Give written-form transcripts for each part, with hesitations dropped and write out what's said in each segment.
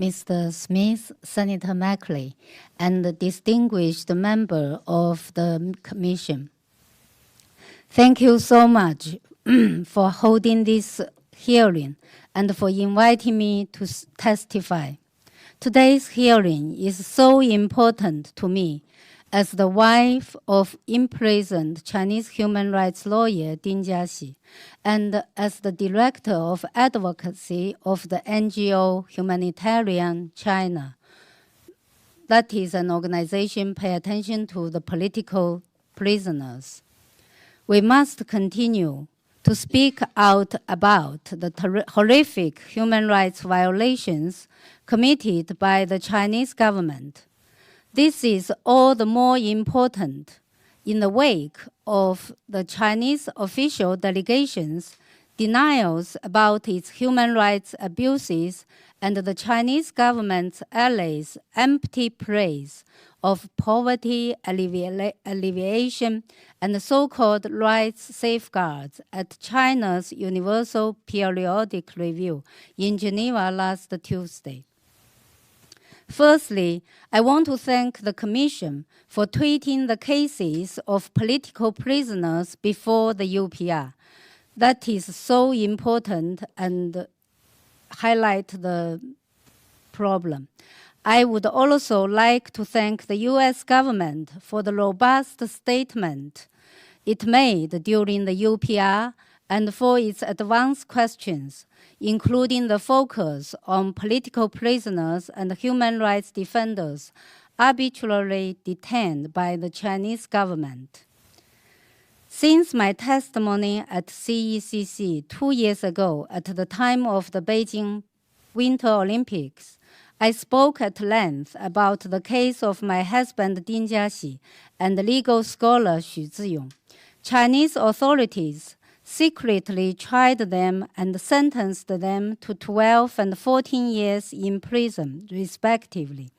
Mr. Smith, Senator Mackley, and the distinguished member of the Commission. Thank you so much for holding this hearing and for inviting me to testify. Today's hearing is so important to me as the wife of imprisoned Chinese human rights lawyer Ding Jiaxi, and as the director of advocacy of the NGO Humanitarian China. That is an organization pay attention to the political prisoners. We must continue to speak out about the horrific human rights violations committed by the Chinese government. This is all the more important in the wake of the Chinese official delegations' denials about its human rights abuses and the Chinese government's allies' empty praise of poverty alleviation and so-called rights safeguards at China's Universal Periodic Review in Geneva last Tuesday. Firstly, I want to thank the Commission for treating the cases of political prisoners before the UPR. That is so important and highlight the problem. I would also like to thank the US government for the robust statement it made during the UPR and for its advanced questions, including the focus on political prisoners and human rights defenders arbitrarily detained by the Chinese government. Since my testimony at CECC 2 years ago at the time of the Beijing Winter Olympics, I spoke at length about the case of my husband Ding Jiaxi and legal scholar Xu Ziyong. Chinese authorities secretly tried them and sentenced them to 12 and 14 years in prison, respectively.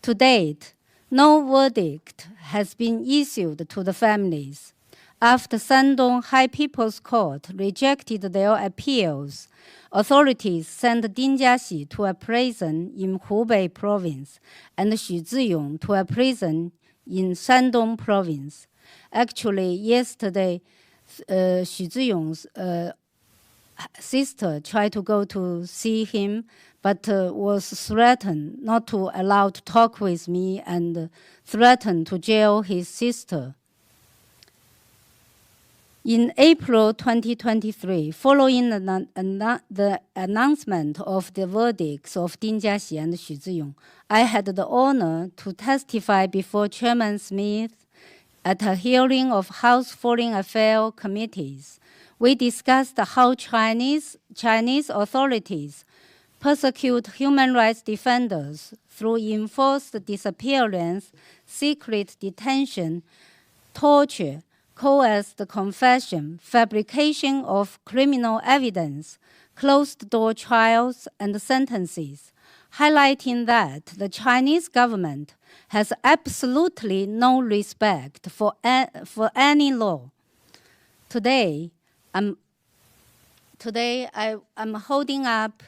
To date, no verdict has been issued to the families. After Shandong High People's Court rejected their appeals, authorities sent Ding Jiaxi to a prison in Hubei province and Xu Ziyong to a prison in Shandong province. Actually, yesterday, Xu Ziyong's sister tried to go to see him, but was threatened not to allow to talk with me and threatened to jail his sister. In April 2023, following the announcement of the verdicts of Ding Jiaxi and Xu Ziyong, I had the honor to testify before Chairman Smith at a hearing of House Foreign Affairs committees. We discussed how Chinese authorities persecute human rights defenders through enforced disappearance, secret detention, torture, coerced confession, fabrication of criminal evidence, closed-door trials, and sentences, highlighting that the Chinese government has absolutely no respect for any law. Today, I'm holding up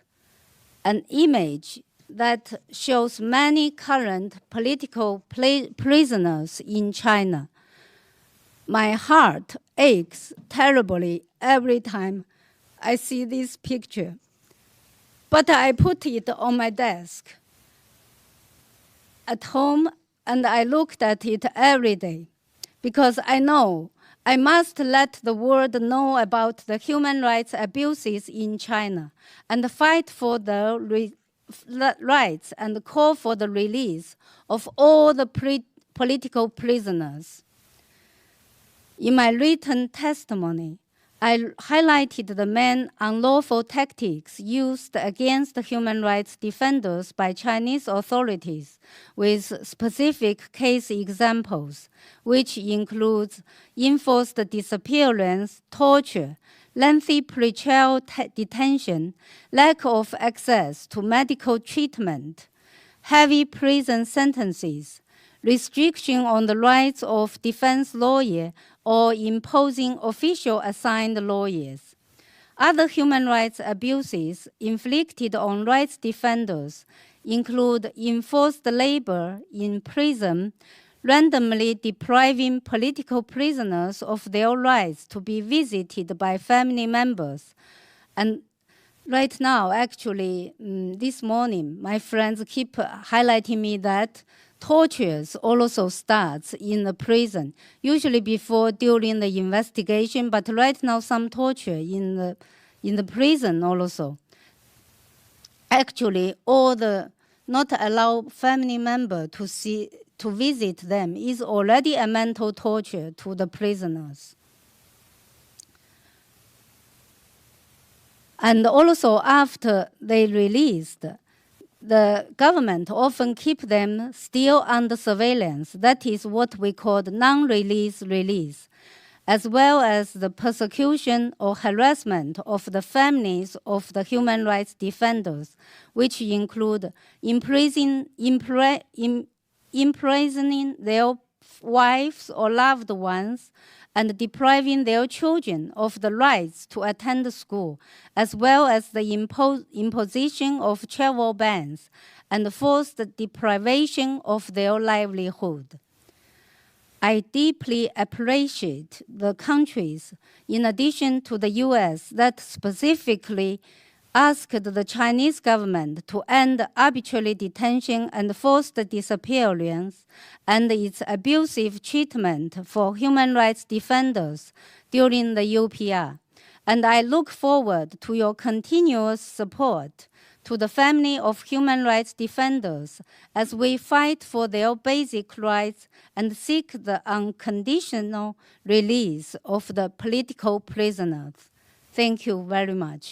an image that shows many current political prisoners in China. My heart aches terribly every time I see this picture, but I put it on my desk at home and I looked at it every day because I know I must let the world know about the human rights abuses in China and fight for the rights and call for the release of all the political prisoners. In my written testimony, I highlighted the main unlawful tactics used against human rights defenders by Chinese authorities with specific case examples, which includes enforced disappearance, torture, lengthy pre-trial detention, lack of access to medical treatment, heavy prison sentences, restriction on the rights of defense lawyers or imposing official assigned lawyers. Other human rights abuses inflicted on rights defenders include enforced labor in prison, randomly depriving political prisoners of their rights to be visited by family members. And right now, actually, this morning, my friends keep highlighting me that tortures also starts in the prison, usually before, during the investigation, but right now some torture in the prison also. Actually, all the not allow family member to visit them is already a mental torture to the prisoners. And also after they released, the government often keep them still under surveillance. That is what we call non-release release, as well as the persecution or harassment of the families of the human rights defenders, which include imprisoning their wives or loved ones, and depriving their children of the rights to attend school, as well as the imposition of travel bans and forced deprivation of their livelihood. I deeply appreciate the countries, in addition to the US, that specifically asked the Chinese government to end arbitrary detention and forced disappearance and its abusive treatment for human rights defenders during the UPR. And I look forward to your continuous support to the family of human rights defenders as we fight for their basic rights and seek the unconditional release of the political prisoners. Thank you very much.